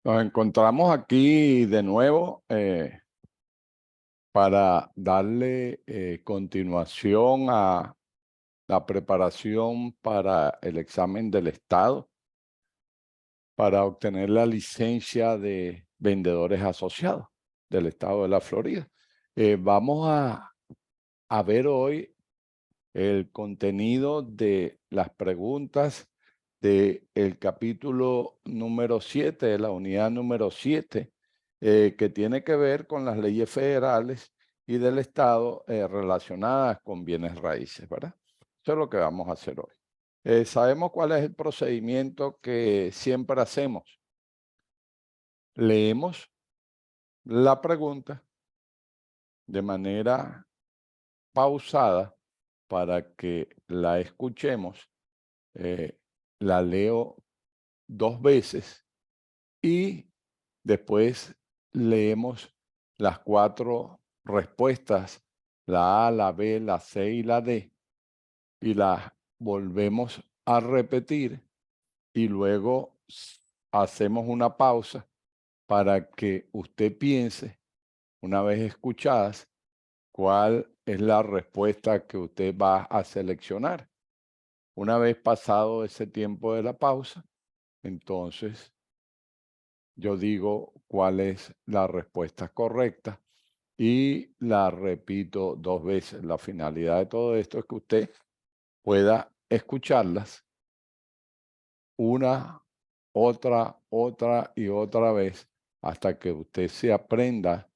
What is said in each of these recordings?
Nos encontramos aquí de nuevo para darle continuación a la preparación para el examen del Estado, para obtener la licencia de vendedores asociados del Estado de la Florida. Vamos a ver hoy el contenido de las preguntas del capítulo número 7, de la unidad número 7, que tiene que ver con las leyes federales y del Estado relacionadas con bienes raíces, ¿verdad? Eso es lo que vamos a hacer hoy. Sabemos cuál es el procedimiento que siempre hacemos. Leemos la pregunta de manera pausada para que la escuchemos. La leo 2 veces y después leemos las 4 respuestas, la A, la B, la C y la D, y las volvemos a repetir y luego hacemos una pausa para que usted piense, una vez escuchadas, cuál es la respuesta que usted va a seleccionar. Una vez pasado ese tiempo de la pausa, entonces yo digo cuál es la respuesta correcta y la repito 2 veces. La finalidad de todo esto es que usted pueda escucharlas una, otra y otra vez hasta que usted se aprenda.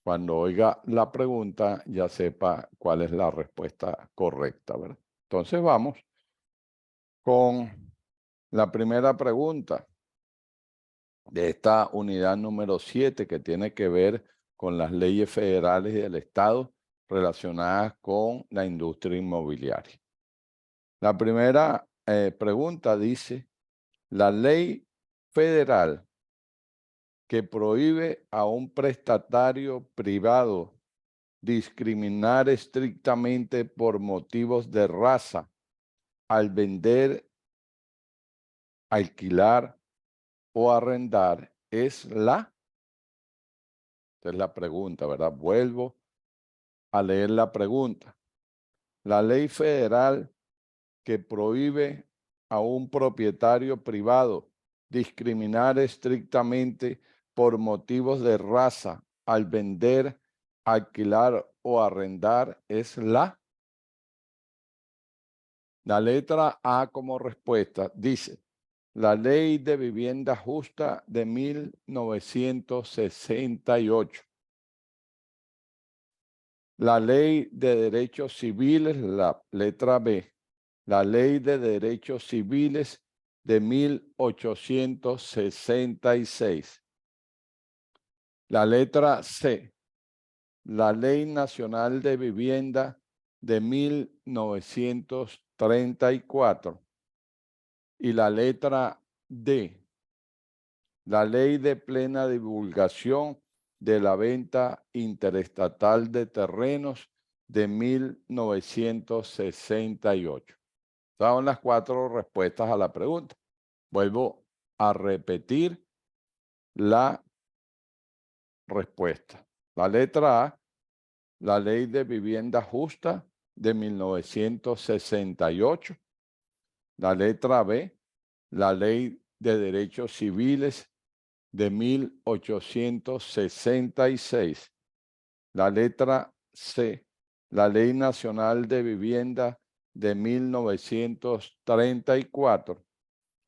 Cuando oiga la pregunta, ya sepa cuál es la respuesta correcta, ¿verdad? Entonces vamos con la primera pregunta de esta unidad número 7, que tiene que ver con las leyes federales y del Estado relacionadas con la industria inmobiliaria. La primera pregunta dice: la ley federal que prohíbe a un prestatario privado discriminar estrictamente por motivos de raza al vender, alquilar o arrendar es la... Esta es la pregunta, ¿verdad? Vuelvo a leer la pregunta. La ley federal que prohíbe a un propietario privado discriminar estrictamente por motivos de raza al vender, alquilar o arrendar es la letra A como respuesta. Dice: la Ley de Vivienda Justa de 1968. La Ley de Derechos Civiles, la letra B. La Ley de Derechos Civiles de 1866. La letra C. La Ley Nacional de Vivienda de 1934. Y la letra D. La Ley de Plena Divulgación de la Venta Interestatal de Terrenos de 1968. Son las 4 respuestas a la pregunta. Vuelvo a repetir la respuesta. La letra A, la Ley de Vivienda Justa de 1968. La letra B, la Ley de Derechos Civiles de 1866. La letra C, la Ley Nacional de Vivienda de 1934.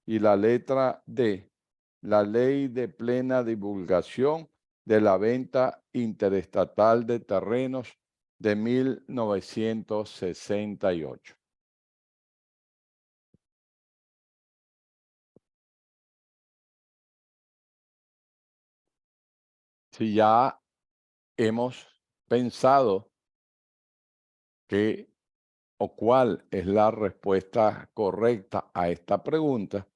Y la letra D, la Ley de Plena Divulgación de la Venta Interestatal de Terrenos de 1968. Si ya hemos pensado qué o cuál es la respuesta correcta a esta pregunta,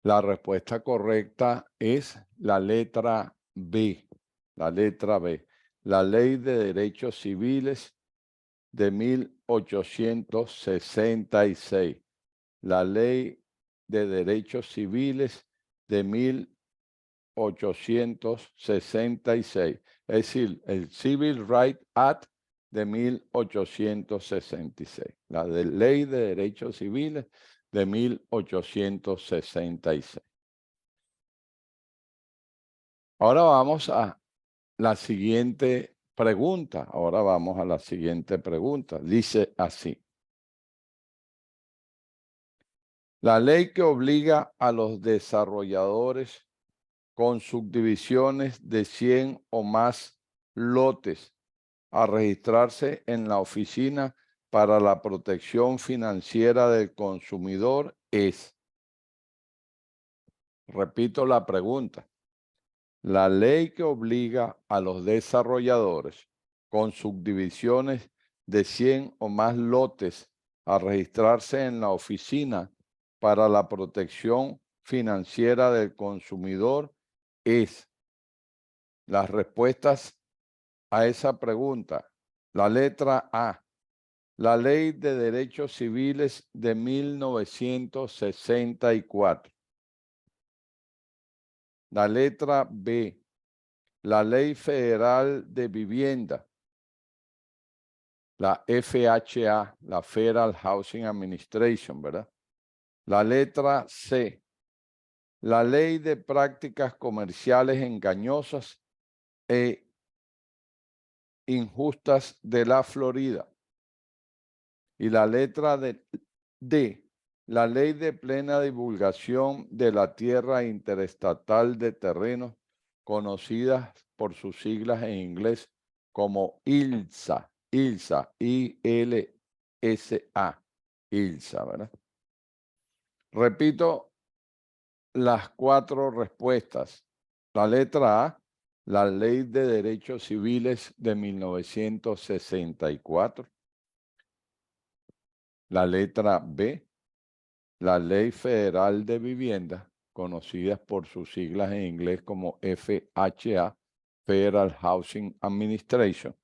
la respuesta correcta es la letra B. La letra B. La Ley de Derechos Civiles de 1866. La Ley de Derechos Civiles de 1866. Es decir, el Civil Rights Act de 1866. La de Ley de Derechos Civiles de 1866. Ahora vamos a la siguiente pregunta. Dice así. La ley que obliga a los desarrolladores con subdivisiones de 100 o más lotes a registrarse en la Oficina para la Protección Financiera del Consumidor es. Repito la pregunta. La ley que obliga a los desarrolladores con subdivisiones de 100 o más lotes a registrarse en la Oficina para la Protección Financiera del Consumidor es. Las respuestas a esa pregunta. La letra A. La Ley de Derechos Civiles de 1964. La letra B. La Ley Federal de Vivienda. La FHA, la Federal Housing Administration, ¿verdad? La letra C. La Ley de Prácticas Comerciales Engañosas e Injustas de la Florida. Y la letra D. La Ley de Plena Divulgación de la Tierra Interestatal de Terrenos, conocidas por sus siglas en inglés como ILSA, I-L-S-A, ILSA, ¿verdad? Repito las 4 respuestas. La letra A, la Ley de Derechos Civiles de 1964. La letra B, la Ley Federal de Vivienda, conocidas por sus siglas en inglés como FHA, Federal Housing Administration.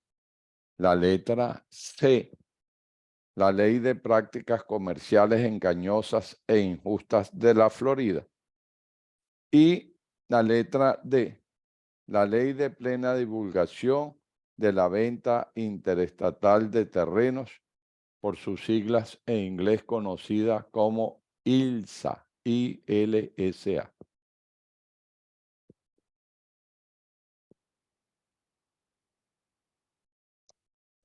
La letra C, la Ley de Prácticas Comerciales Engañosas e Injustas de la Florida. Y la letra D, la Ley de Plena Divulgación de la Venta Interestatal de Terrenos, por sus siglas en inglés conocida como ILSA, I-L-S-A.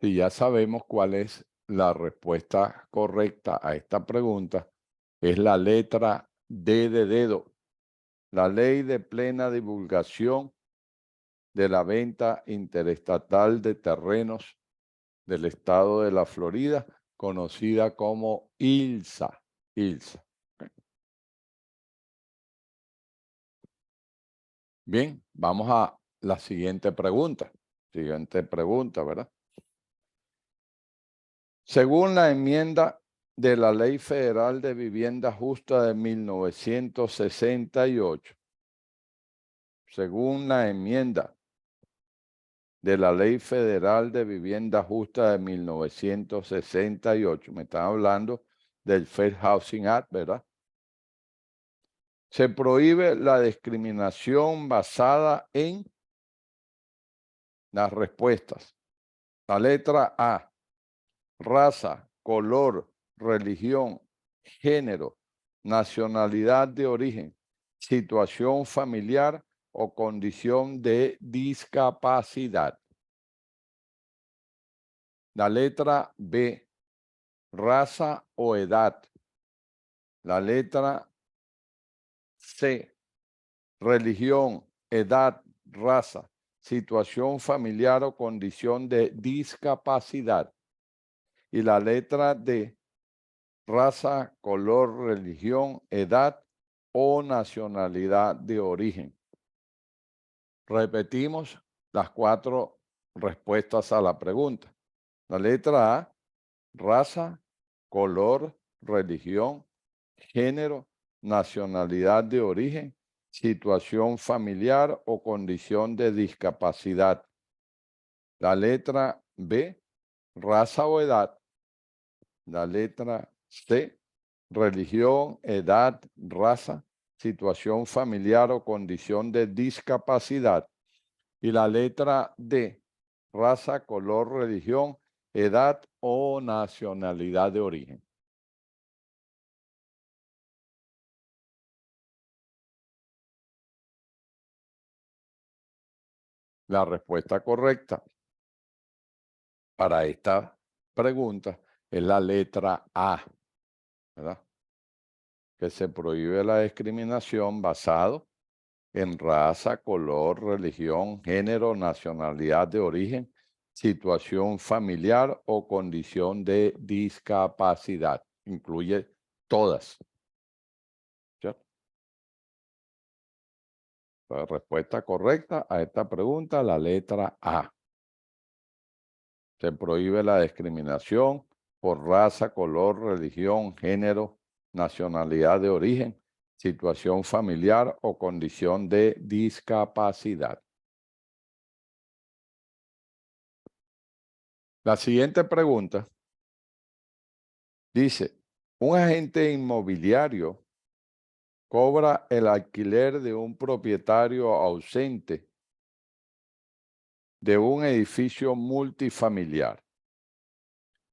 Si ya sabemos cuál es la respuesta correcta a esta pregunta, es la letra D de dedo, la Ley de Plena Divulgación de la Venta Interestatal de Terrenos del Estado de la Florida, conocida como ILSA. ILSA. Bien, vamos a la siguiente pregunta. ¿Verdad? Según la enmienda de la Ley Federal de Vivienda Justa de 1968, según la enmienda de la Ley Federal de Vivienda Justa de 1968, me están hablando del Fair Housing Act, ¿verdad? Se prohíbe la discriminación basada en las respuestas. La letra A, raza, color, religión, género, nacionalidad de origen, situación familiar o condición de discapacidad. La letra B, raza o edad. La letra C, religión, edad, raza, situación familiar o condición de discapacidad. Y la letra D, raza, color, religión, edad o nacionalidad de origen. Repetimos las 4 respuestas a la pregunta. La letra A, raza, color, religión, género, nacionalidad de origen, situación familiar o condición de discapacidad. La letra B, raza o edad. La letra C, religión, edad, raza, situación familiar o condición de discapacidad. Y la letra D, raza, color, religión, edad o nacionalidad de origen. La respuesta correcta para esta pregunta es la letra A, ¿verdad? Que se prohíbe la discriminación basado en raza, color, religión, género, nacionalidad de origen, situación familiar o condición de discapacidad. Incluye todas. ¿Cierto? La respuesta correcta a esta pregunta, la letra A. Se prohíbe la discriminación por raza, color, religión, género, nacionalidad de origen, situación familiar o condición de discapacidad. La siguiente pregunta dice, un agente inmobiliario cobra el alquiler de un propietario ausente de un edificio multifamiliar.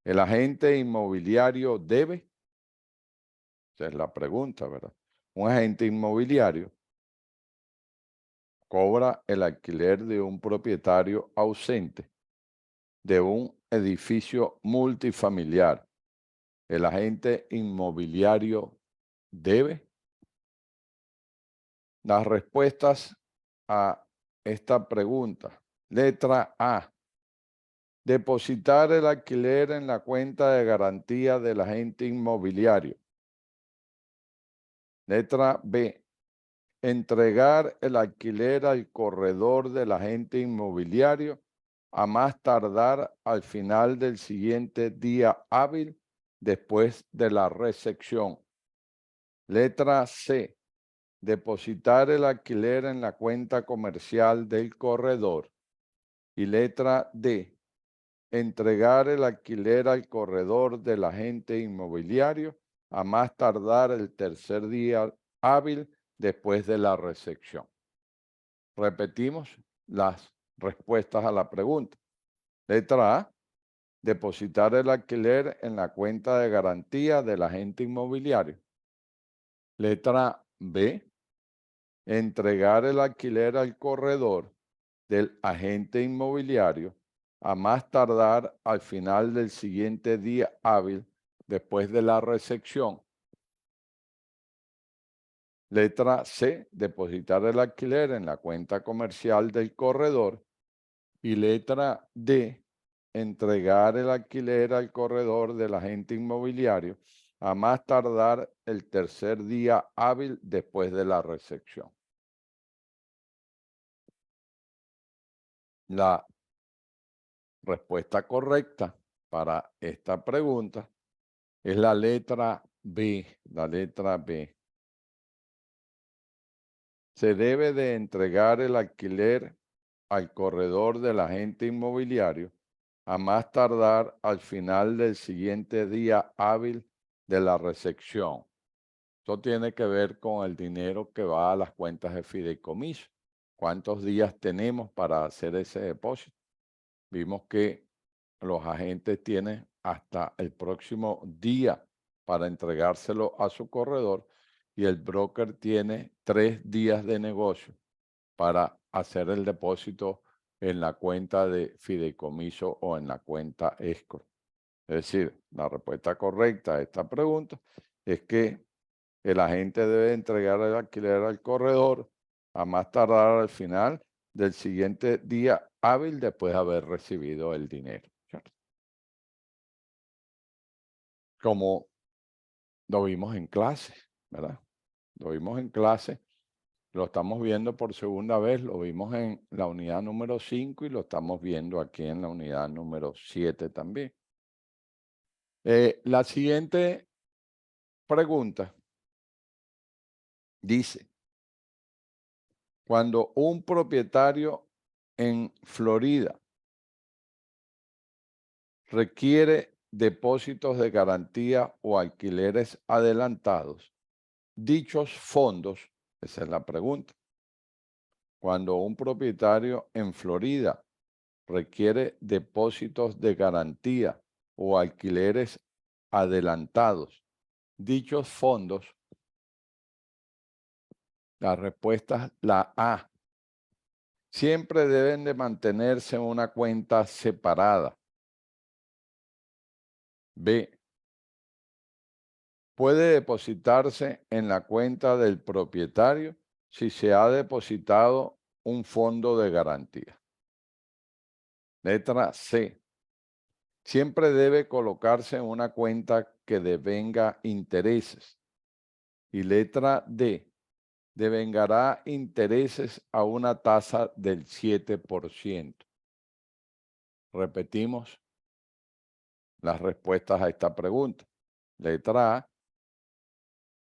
El agente inmobiliario debe, esa es la pregunta, ¿verdad? Un agente inmobiliario cobra el alquiler de un propietario ausente de un edificio multifamiliar. El agente inmobiliario debe. Las respuestas a esta pregunta. Letra A. Depositar el alquiler en la cuenta de garantía del agente inmobiliario. Letra B. Entregar el alquiler al corredor del agente inmobiliario a más tardar al final del siguiente día hábil después de la recepción. Letra C. Depositar el alquiler en la cuenta comercial del corredor. Y letra D. Entregar el alquiler al corredor del agente inmobiliario a más tardar el tercer día hábil después de la recepción. Repetimos las respuestas a la pregunta. Letra A, depositar el alquiler en la cuenta de garantía del agente inmobiliario. Letra B, entregar el alquiler al corredor del agente inmobiliario a más tardar al final del siguiente día hábil después de la recepción. Letra C, depositar el alquiler en la cuenta comercial del corredor. Y letra D, entregar el alquiler al corredor del agente inmobiliario a más tardar el tercer día hábil después de la recepción. La respuesta correcta para esta pregunta es la letra B. La letra B. Se debe de entregar el alquiler al corredor del agente inmobiliario a más tardar al final del siguiente día hábil de la recepción. Esto tiene que ver con el dinero que va a las cuentas de fideicomiso. ¿Cuántos días tenemos para hacer ese depósito? Vimos que los agentes tienen hasta el próximo día para entregárselo a su corredor y el broker tiene 3 días de negocio para hacer el depósito en la cuenta de fideicomiso o en la cuenta escrow. Es decir, la respuesta correcta a esta pregunta es que el agente debe entregar el alquiler al corredor a más tardar al final del siguiente día hábil después de haber recibido el dinero. ¿Cierto? Como lo vimos en clase, ¿verdad? Lo vimos en clase, lo estamos viendo por segunda vez, lo vimos en la unidad número 5 y lo estamos viendo aquí en la unidad número 7 también. La siguiente pregunta dice, cuando un propietario en Florida requiere depósitos de garantía o alquileres adelantados, dichos fondos Esa es la pregunta. Cuando un propietario en Florida requiere depósitos de garantía o alquileres adelantados, dichos fondos, la respuesta es la A. Siempre deben de mantenerse en una cuenta separada. B. Puede depositarse en la cuenta del propietario si se ha depositado un fondo de garantía. Letra C. Siempre debe colocarse en una cuenta que devenga intereses. Y letra D. Devengará intereses a una tasa del 7%. Repetimos las respuestas a esta pregunta. Letra A.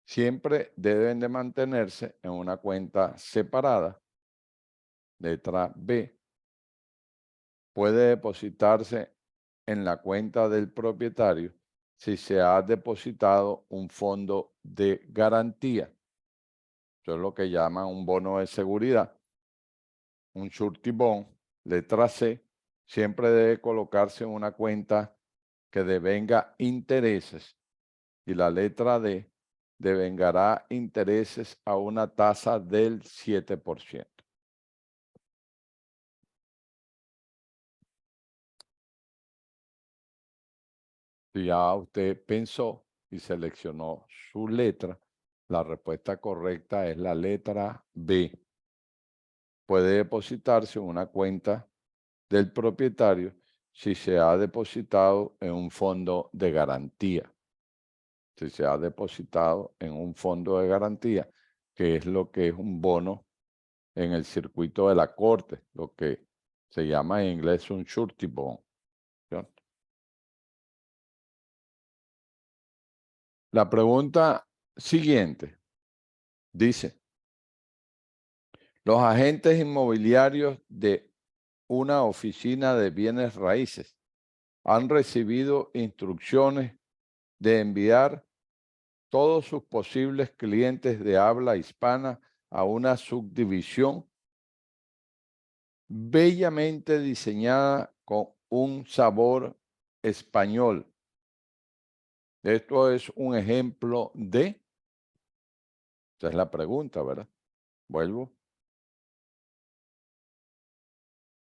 Siempre deben de mantenerse en una cuenta separada. Letra B. Puede depositarse en la cuenta del propietario si se ha depositado un fondo de garantía. Eso es lo que llaman un bono de seguridad, un surety bond. Letra C. Siempre debe colocarse en una cuenta que devenga intereses. Y la letra D. Devengará intereses a una tasa del 7%. Si ya usted pensó y seleccionó su letra, la respuesta correcta es la letra B. Puede depositarse en una cuenta del propietario si se ha depositado en un fondo de garantía. Si se ha depositado en un fondo de garantía, que es lo que es un bono en el circuito de la corte, lo que se llama en inglés un surety bond. ¿Cierto? La pregunta siguiente dice: los agentes inmobiliarios de una oficina de bienes raíces han recibido instrucciones de enviar todos sus posibles clientes de habla hispana a una subdivisión bellamente diseñada con un sabor español. Esto es un ejemplo de, esa es la pregunta, ¿verdad? Vuelvo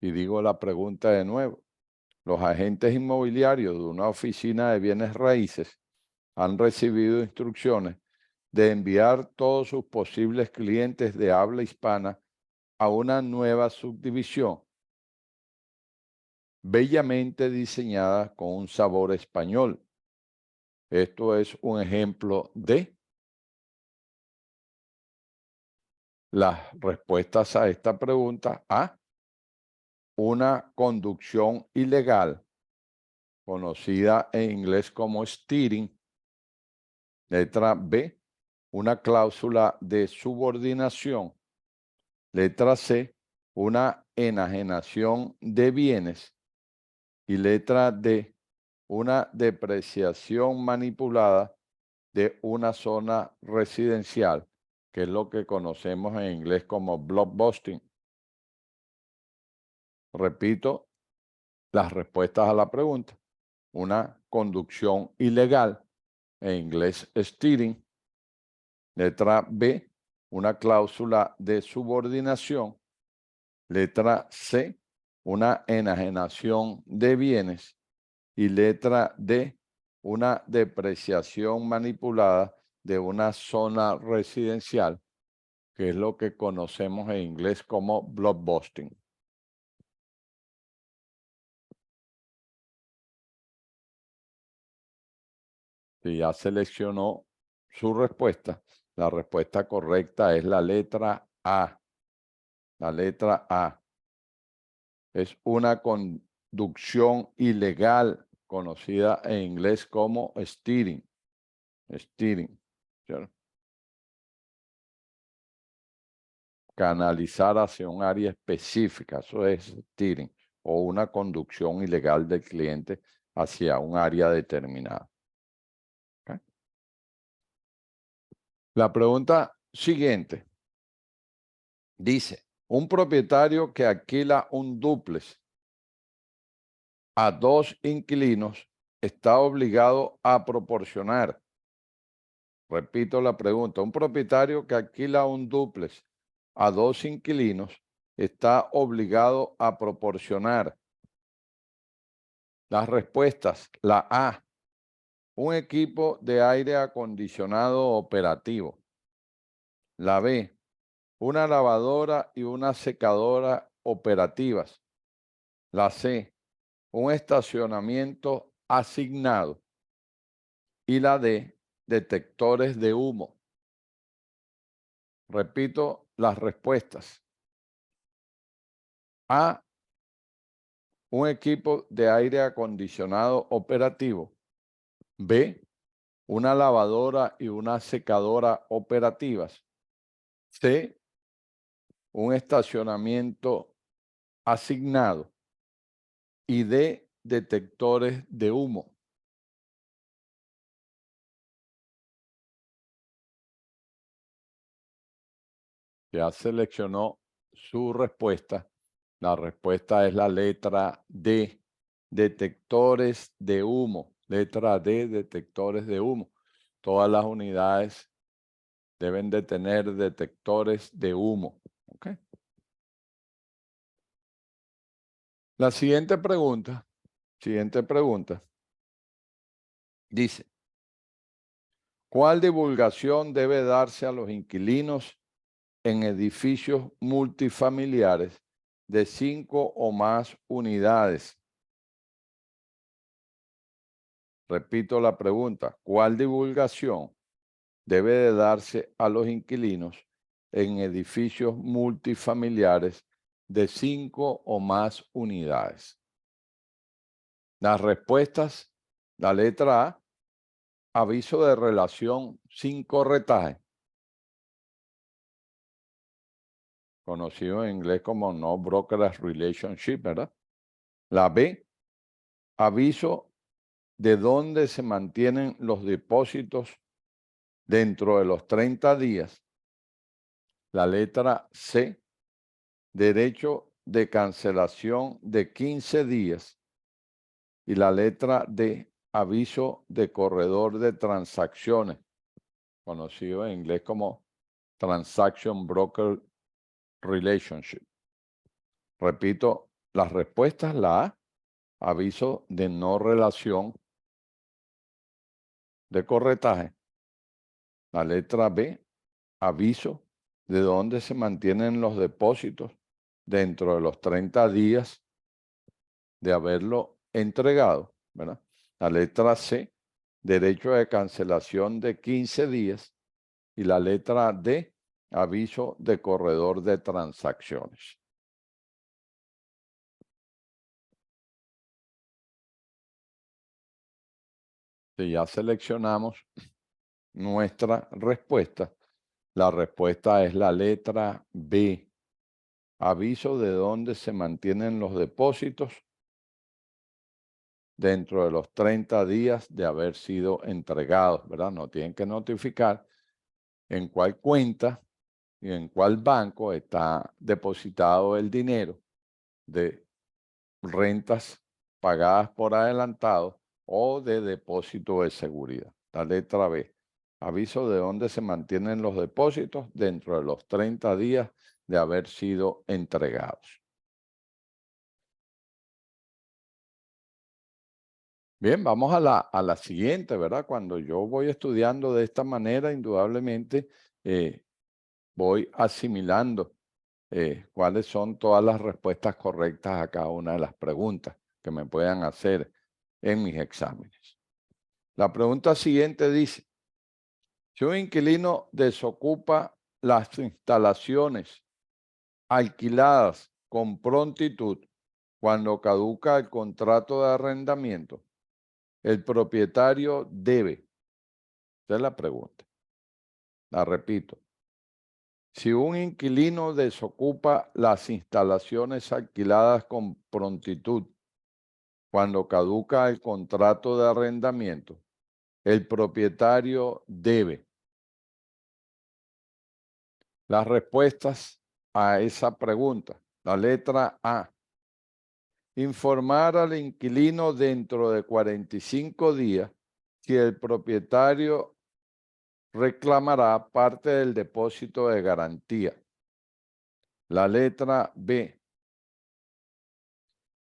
y digo la pregunta de nuevo. Los agentes inmobiliarios de una oficina de bienes raíces han recibido instrucciones de enviar todos sus posibles clientes de habla hispana a una nueva subdivisión bellamente diseñada con un sabor español. Esto es un ejemplo de. Las respuestas a esta pregunta: A, una conducción ilegal, conocida en inglés como steering. Letra B, una cláusula de subordinación. Letra C, una enajenación de bienes. Y letra D, una depreciación manipulada de una zona residencial, que es lo que conocemos en inglés como blockbusting. Repito las respuestas a la pregunta: una conducción ilegal, en inglés steering. Letra B, una cláusula de subordinación. Letra C, una enajenación de bienes. Y letra D, una depreciación manipulada de una zona residencial, que es lo que conocemos en inglés como blockbusting. Si ya seleccionó su respuesta, la respuesta correcta es la letra A. La letra A. Es una conducción ilegal, conocida en inglés como steering. Steering. ¿Cierto? Canalizar hacia un área específica, eso es steering, o una conducción ilegal del cliente hacia un área determinada. ¿Okay? La pregunta siguiente Dice, un propietario que alquila un dúplex a 2 inquilinos está obligado a proporcionar. Repito la pregunta. Un propietario que alquila un dúplex a 2 inquilinos está obligado a proporcionar. Las respuestas. La A, un equipo de aire acondicionado operativo. La B, una lavadora y una secadora operativas. La C, un estacionamiento asignado. Y la D, detectores de humo. Repito las respuestas. A, un equipo de aire acondicionado operativo. B, una lavadora y una secadora operativas. C, un estacionamiento asignado. Y D, detectores de humo. Ya seleccionó su respuesta. La respuesta es la letra D, detectores de humo. Letra D, detectores de humo. Todas las unidades deben de tener detectores de humo. ¿Okay? La siguiente pregunta dice, ¿cuál divulgación debe darse a los inquilinos en edificios multifamiliares de 5 o más unidades? Repito la pregunta, ¿cuál divulgación debe de darse a los inquilinos en edificios multifamiliares de 5 o más unidades? Las respuestas, la letra A, aviso de relación sin corretaje, conocido en inglés como no brokerage relationship, ¿verdad? La B, aviso de dónde se mantienen los depósitos dentro de los 30 días. La letra C, derecho de cancelación de 15 días. Y la letra D, aviso de corredor de transacciones, conocido en inglés como Transaction Broker Relationship. Repito las respuestas. La A, aviso de no relación de corretaje. La letra B, aviso de dónde se mantienen los depósitos dentro de los 30 días de haberlo entregado, ¿verdad? La letra C, derecho de cancelación de 15 días. Y la letra D, aviso de corredor de transacciones. Si ya seleccionamos nuestra respuesta, la respuesta es la letra B, aviso de dónde se mantienen los depósitos dentro de los 30 días de haber sido entregados, ¿verdad? No tienen que notificar en cuál cuenta y en cuál banco está depositado el dinero de rentas pagadas por adelantado o de depósito de seguridad. La letra B, aviso de dónde se mantienen los depósitos dentro de los 30 días de haber sido entregados. Bien, vamos a la siguiente, ¿verdad? Cuando yo voy estudiando de esta manera, indudablemente voy asimilando cuáles son todas las respuestas correctas a cada una de las preguntas que me puedan hacer en mis exámenes. La pregunta siguiente dice, si un inquilino desocupa las instalaciones alquiladas con prontitud cuando caduca el contrato de arrendamiento, el propietario debe, esa es la pregunta, la repito, si un inquilino desocupa las instalaciones alquiladas con prontitud cuando caduca el contrato de arrendamiento, el propietario debe. Las respuestas a esa pregunta. La letra A. Informar al inquilino dentro de 45 días si el propietario reclamará parte del depósito de garantía. La letra B.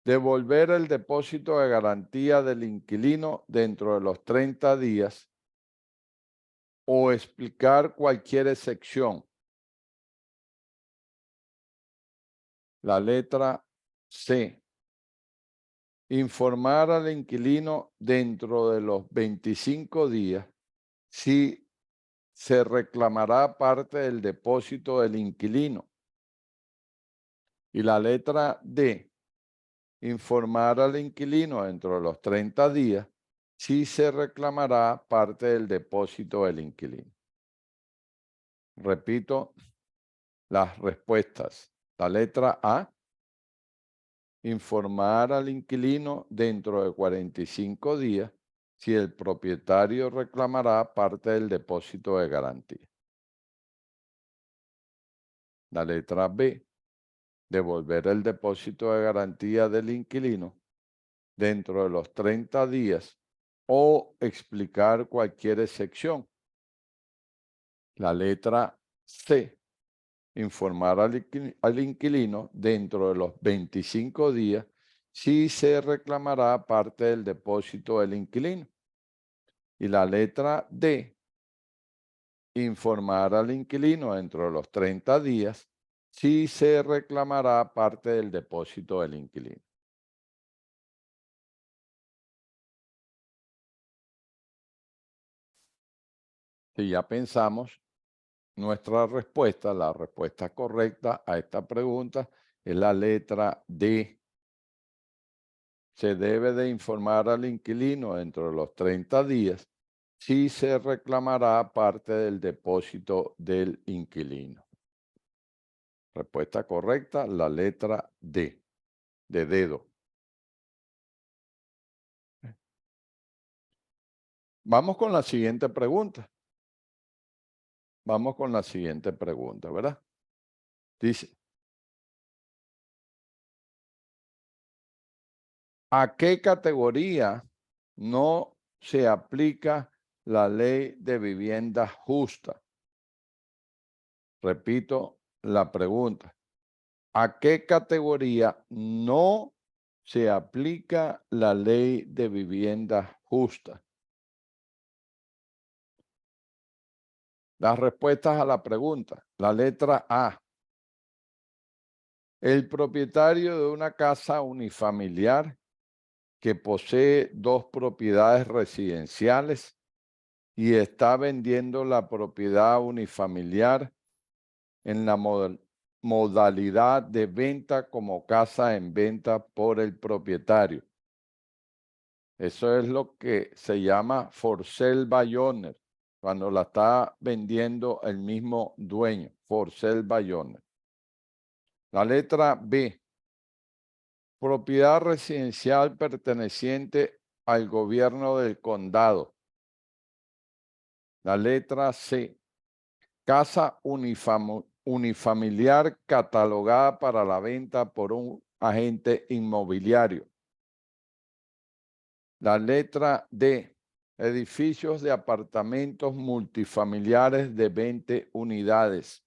Devolver el depósito de garantía del inquilino dentro de los 30 días o explicar cualquier excepción. La letra C. Informar al inquilino dentro de los 25 días si se reclamará parte del depósito del inquilino. Y la letra D. Informar al inquilino dentro de los 30 días si se reclamará parte del depósito del inquilino. Repito las respuestas. La letra A. Informar al inquilino dentro de 45 días si el propietario reclamará parte del depósito de garantía. La letra B. Devolver el depósito de garantía del inquilino dentro de los 30 días o explicar cualquier excepción. La letra C. Informar al inquilino dentro de los 25 días si se reclamará parte del depósito del inquilino. Y la letra D. Informar al inquilino dentro de los 30 días si se reclamará parte del depósito del inquilino. Si ya pensamos, nuestra respuesta, la respuesta correcta a esta pregunta es la letra D. Se debe de informar al inquilino dentro de los 30 días si se reclamará parte del depósito del inquilino. Respuesta correcta, la letra D, de dedo. Vamos con la siguiente pregunta. Vamos con la siguiente pregunta, ¿verdad? Dice, ¿a qué categoría no se aplica la ley de vivienda justa? Repito la pregunta. ¿A qué categoría no se aplica la ley de vivienda justa? Las respuestas a la pregunta. La letra A. El propietario de una casa unifamiliar que posee 2 propiedades residenciales y está vendiendo la propiedad unifamiliar en la modalidad de venta como casa en venta por el propietario. Eso es lo que se llama for sale by owner, cuando la está vendiendo el mismo dueño, for sale by owner. La letra B. Propiedad residencial perteneciente al gobierno del condado. La letra C. Casa unifamiliar catalogada para la venta por un agente inmobiliario. La letra D. Edificios de apartamentos multifamiliares de 20 unidades.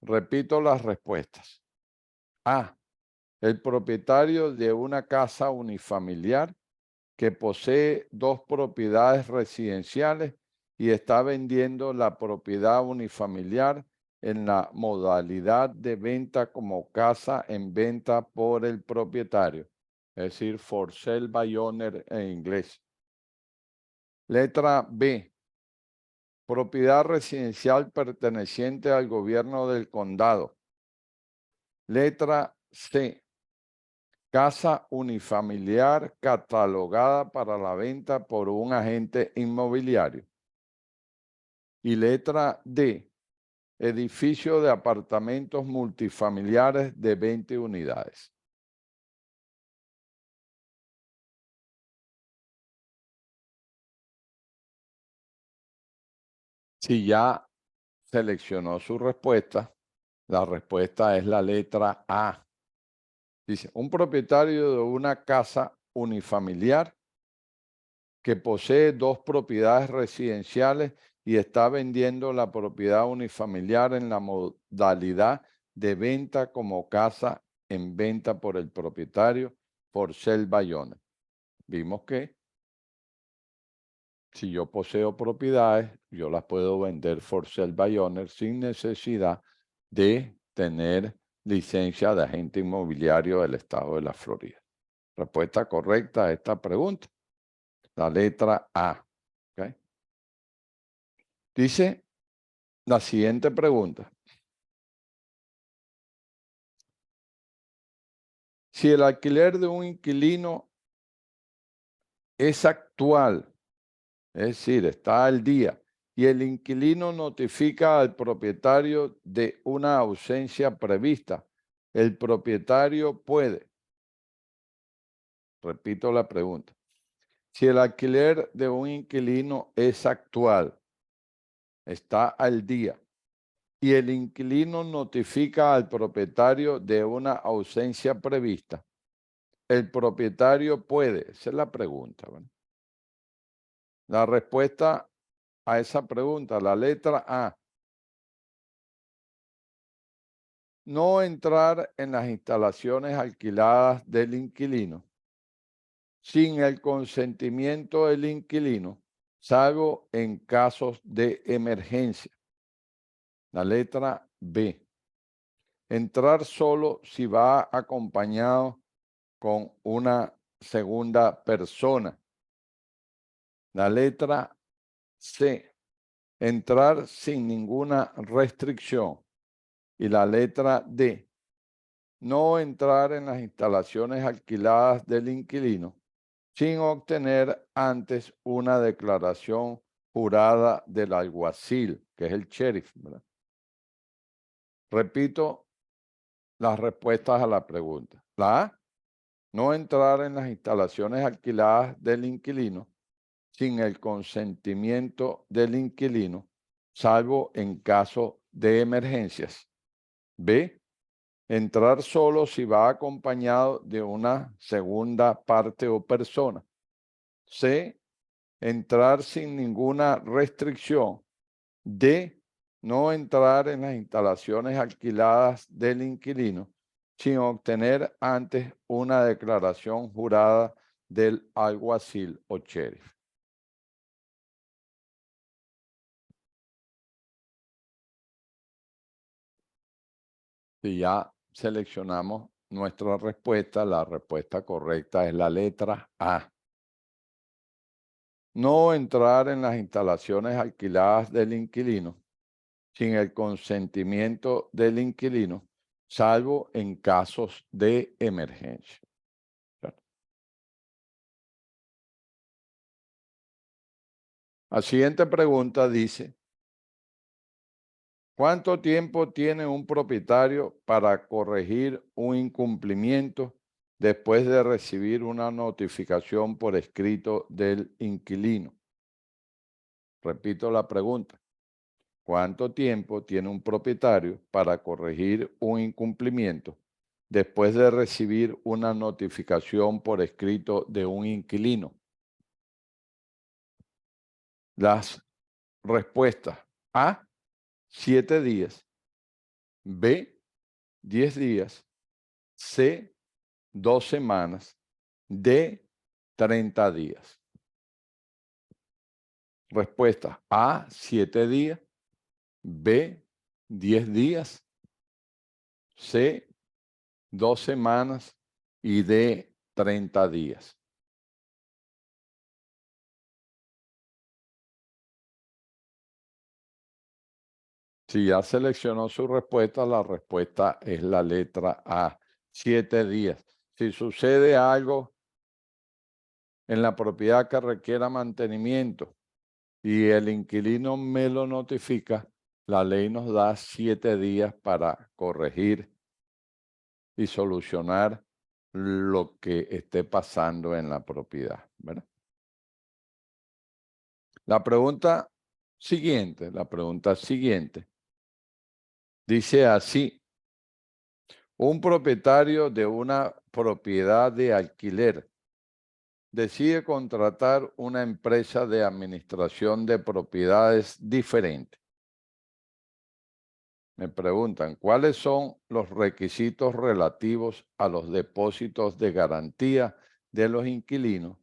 Repito las respuestas. A. El propietario de una casa unifamiliar que posee 2 propiedades residenciales y está vendiendo la propiedad unifamiliar en la modalidad de venta como casa en venta por el propietario, es decir, for sale by owner en inglés. Letra B. Propiedad residencial perteneciente al gobierno del condado. Letra C. Casa unifamiliar catalogada para la venta por un agente inmobiliario. Y letra D. Edificio de apartamentos multifamiliares de 20 unidades. Si ya seleccionó su respuesta. La respuesta es la letra A. Dice, un propietario de una casa unifamiliar que posee 2 propiedades residenciales y está vendiendo la propiedad unifamiliar en la modalidad de venta como casa en venta por el propietario for sale by owner. Vimos que si yo poseo propiedades, yo las puedo vender for sale by owner sin necesidad de tener licencia de agente inmobiliario del estado de la Florida. Respuesta correcta a esta pregunta, la letra A. ¿Okay? Dice la siguiente pregunta. Si el alquiler de un inquilino es actual, es decir, está al día, y el inquilino notifica al propietario de una ausencia prevista, el propietario puede, repito la pregunta, si el alquiler de un inquilino es actual, está al día, y el inquilino notifica al propietario de una ausencia prevista, el propietario puede, esa es la pregunta. ¿Verdad? La respuesta a esa pregunta, la letra A, no entrar en las instalaciones alquiladas del inquilino sin el consentimiento del inquilino, salvo en casos de emergencia. La letra B, entrar solo si va acompañado con una segunda persona. La letra C, entrar sin ninguna restricción. Y la letra D, no entrar en las instalaciones alquiladas del inquilino sin obtener antes una declaración jurada del alguacil, que es el sheriff, ¿verdad? Repito las respuestas a la pregunta. La A, no entrar en las instalaciones alquiladas del inquilino sin el consentimiento del inquilino, salvo en caso de emergencias. B, entrar solo si va acompañado de una segunda parte o persona. C, entrar sin ninguna restricción. D, no entrar en las instalaciones alquiladas del inquilino sin obtener antes una declaración jurada del alguacil o sheriff. Si ya seleccionamos nuestra respuesta, la respuesta correcta es la letra A. No entrar en las instalaciones alquiladas del inquilino sin el consentimiento del inquilino, salvo en casos de emergencia. La siguiente pregunta dice, ¿cuánto tiempo tiene un propietario para corregir un incumplimiento después de recibir una notificación por escrito del inquilino? Repito la pregunta. ¿Cuánto tiempo tiene un propietario para corregir un incumplimiento después de recibir una notificación por escrito de un inquilino? Las respuestas: A, 7 días, B, 10 días, C, 2 semanas, D, 30 días. Respuesta: A, 7 días, B, 10 días, C, 2 semanas y D, 30 días. Si ya seleccionó su respuesta, la respuesta es la letra A, 7 días. Si sucede algo en la propiedad que requiera mantenimiento y el inquilino me lo notifica, la ley nos da 7 días para corregir y solucionar lo que esté pasando en la propiedad, ¿verdad? La pregunta siguiente Dice así: un propietario de una propiedad de alquiler decide contratar una empresa de administración de propiedades diferente. Me preguntan, ¿cuáles son los requisitos relativos a los depósitos de garantía de los inquilinos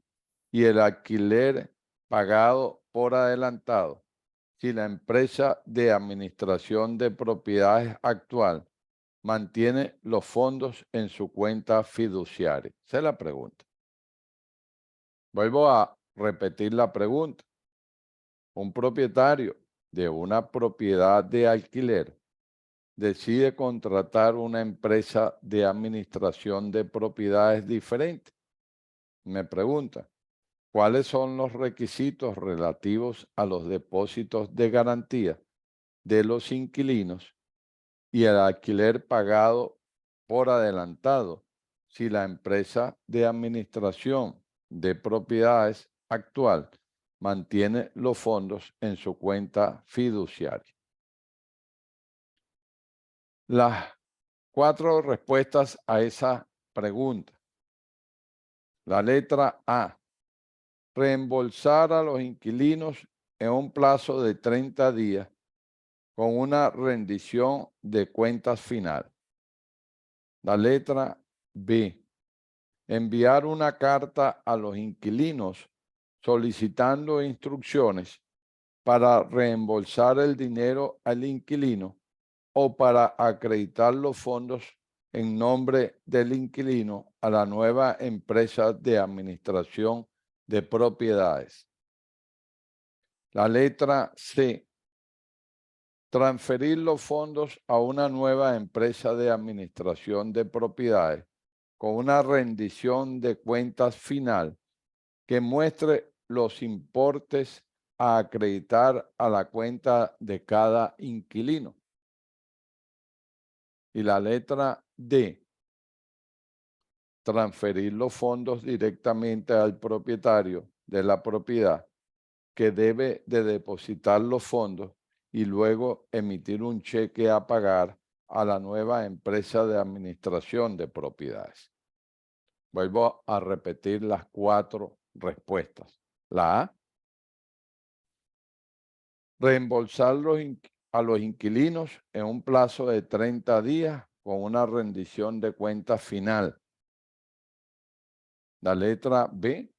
y el alquiler pagado por adelantado si la empresa de administración de propiedades actual mantiene los fondos en su cuenta fiduciaria? Esa es la pregunta. Vuelvo a repetir la pregunta. Un propietario de una propiedad de alquiler decide contratar una empresa de administración de propiedades diferente. Me pregunta, ¿cuáles son los requisitos relativos a los depósitos de garantía de los inquilinos y el alquiler pagado por adelantado si la empresa de administración de propiedades actual mantiene los fondos en su cuenta fiduciaria? Las 4 respuestas a esa pregunta. La letra A: reembolsar a los inquilinos en un plazo de 30 días con una rendición de cuentas final. La letra B: enviar una carta a los inquilinos solicitando instrucciones para reembolsar el dinero al inquilino o para acreditar los fondos en nombre del inquilino a la nueva empresa de administración de propiedades. La letra C: transferir los fondos a una nueva empresa de administración de propiedades con una rendición de cuentas final que muestre los importes a acreditar a la cuenta de cada inquilino. Y la letra D: transferir los fondos directamente al propietario de la propiedad, que debe de depositar los fondos y luego emitir un cheque a pagar a la nueva empresa de administración de propiedades. Vuelvo a repetir las 4 respuestas. La A: reembolsar a los inquilinos en un plazo de 30 días con una rendición de cuentas final. La letra B: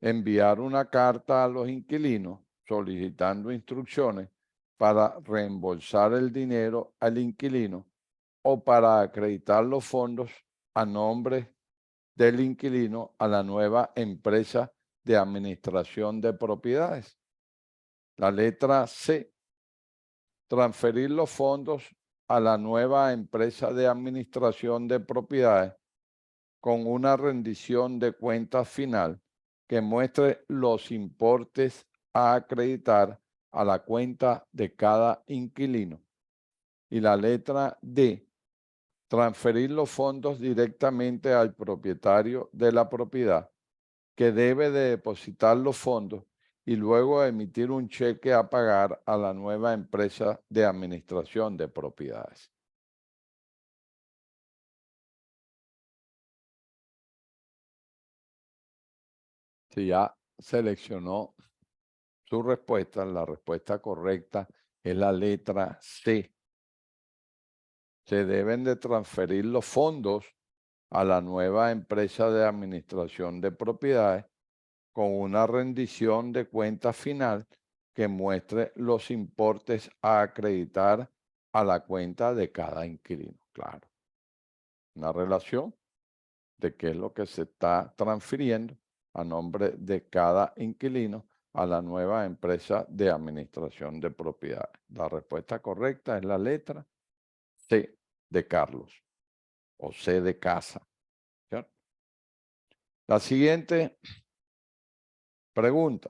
enviar una carta a los inquilinos solicitando instrucciones para reembolsar el dinero al inquilino o para acreditar los fondos a nombre del inquilino a la nueva empresa de administración de propiedades. La letra C: transferir los fondos a la nueva empresa de administración de propiedades con una rendición de cuentas final que muestre los importes a acreditar a la cuenta de cada inquilino. Y la letra D: transferir los fondos directamente al propietario de la propiedad, que debe de depositar los fondos y luego emitir un cheque a pagar a la nueva empresa de administración de propiedades. Si ya seleccionó su respuesta, la respuesta correcta es la letra C. Se deben de transferir los fondos a la nueva empresa de administración de propiedades con una rendición de cuenta final que muestre los importes a acreditar a la cuenta de cada inquilino. Claro, una relación de qué es lo que se está transfiriendo a nombre de cada inquilino a la nueva empresa de administración de propiedades. La respuesta correcta es la letra C de Carlos o C de casa. ¿Cierto? La siguiente pregunta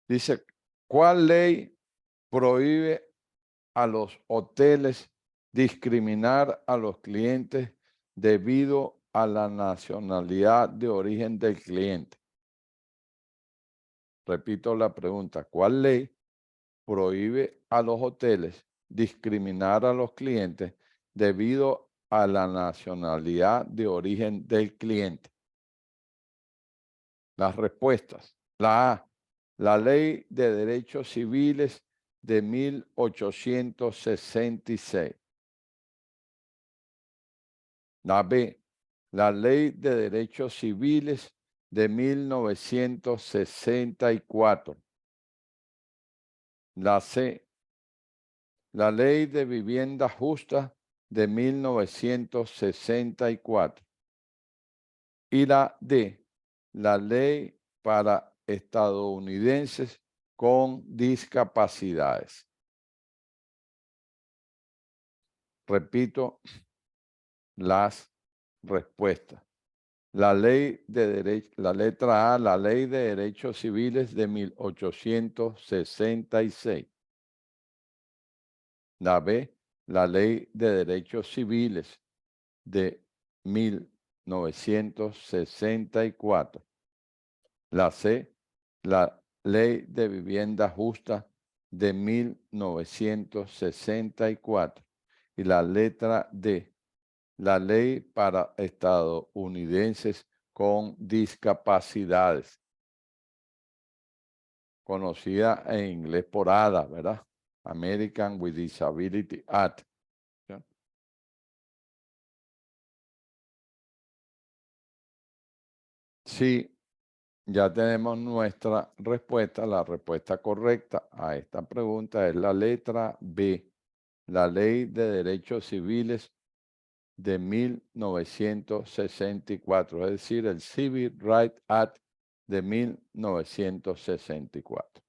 dice, ¿cuál ley prohíbe a los hoteles discriminar a los clientes debido a la nacionalidad de origen del cliente? Repito la pregunta, ¿cuál ley prohíbe a los hoteles discriminar a los clientes debido a la nacionalidad de origen del cliente? Las respuestas. La A, la Ley de Derechos Civiles de 1866. La B, la Ley de Derechos Civiles de 1964. La C, la Ley de Vivienda Justa de 1964. Y la D, la Ley para estadounidenses con discapacidades. Repito las respuestas. La letra A, la Ley de Derechos Civiles de 1866. La B, la Ley de Derechos Civiles de 1964. La C, la Ley de Vivienda Justa de 1964. Y la letra D, la Ley para estadounidenses con discapacidades, conocida en inglés por ADA, ¿verdad? American with Disability Act. ¿Ya? Sí, ya tenemos nuestra respuesta. La respuesta correcta a esta pregunta es la letra B, la Ley de Derechos Civiles de 1964, es decir, el Civil Rights Act de 1964.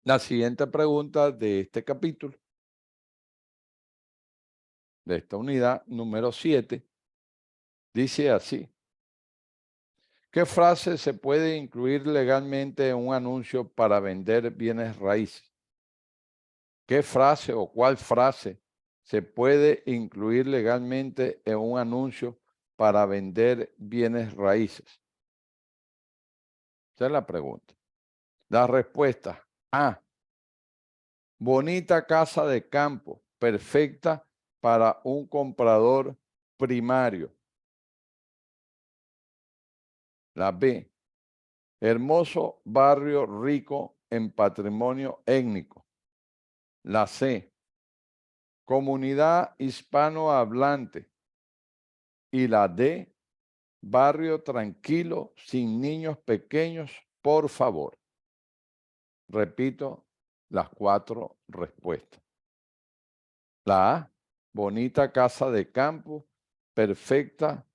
La siguiente pregunta de este capítulo, de esta unidad número 7, dice así: ¿qué frase se puede incluir legalmente en un anuncio para vender bienes raíces? ¿Qué frase o cuál frase se puede incluir legalmente en un anuncio para vender bienes raíces? Esa es la pregunta. La respuesta: A, bonita casa de campo, perfecta para un comprador primario. La B, hermoso barrio rico en patrimonio étnico. La C, comunidad hispanohablante. Y la D, barrio tranquilo sin niños pequeños, por favor. Repito las 4 respuestas. La A, bonita casa de campo, perfecta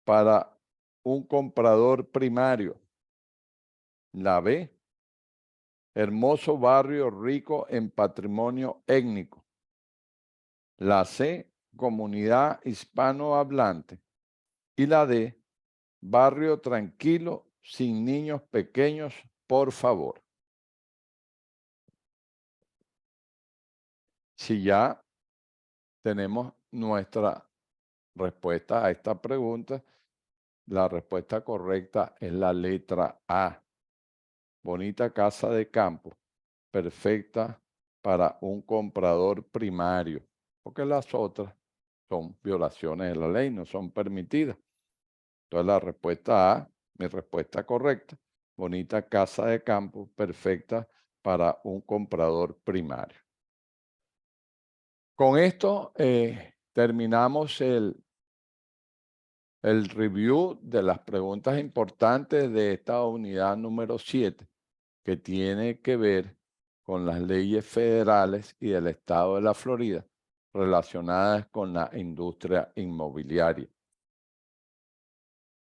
para un comprador primario. La B, hermoso barrio rico en patrimonio étnico. La C, comunidad hispanohablante. Y la D, barrio tranquilo sin niños pequeños, por favor. Si ya tenemos nuestra respuesta a esta pregunta, la respuesta correcta es la letra A. Bonita casa de campo, perfecta para un comprador primario, porque las otras son violaciones de la ley, no son permitidas. Entonces la respuesta A, mi respuesta correcta, bonita casa de campo, perfecta para un comprador primario. Con esto terminamos el review de las preguntas importantes de esta unidad número 7, que tiene que ver con las leyes federales y del estado de la Florida relacionadas con la industria inmobiliaria.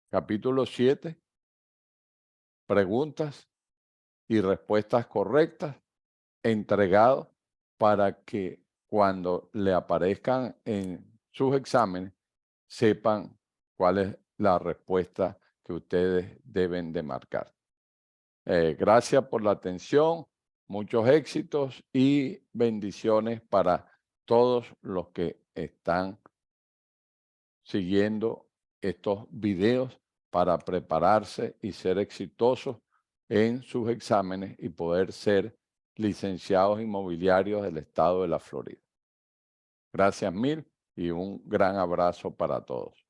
Capítulo 7, preguntas y respuestas correctas, entregado para que cuando le aparezcan en sus exámenes sepan cuál es la respuesta que ustedes deben de marcar. Gracias por la atención, muchos éxitos y bendiciones para todos los que están siguiendo estos videos para prepararse y ser exitosos en sus exámenes y poder ser licenciados inmobiliarios del estado de la Florida. Gracias mil y un gran abrazo para todos.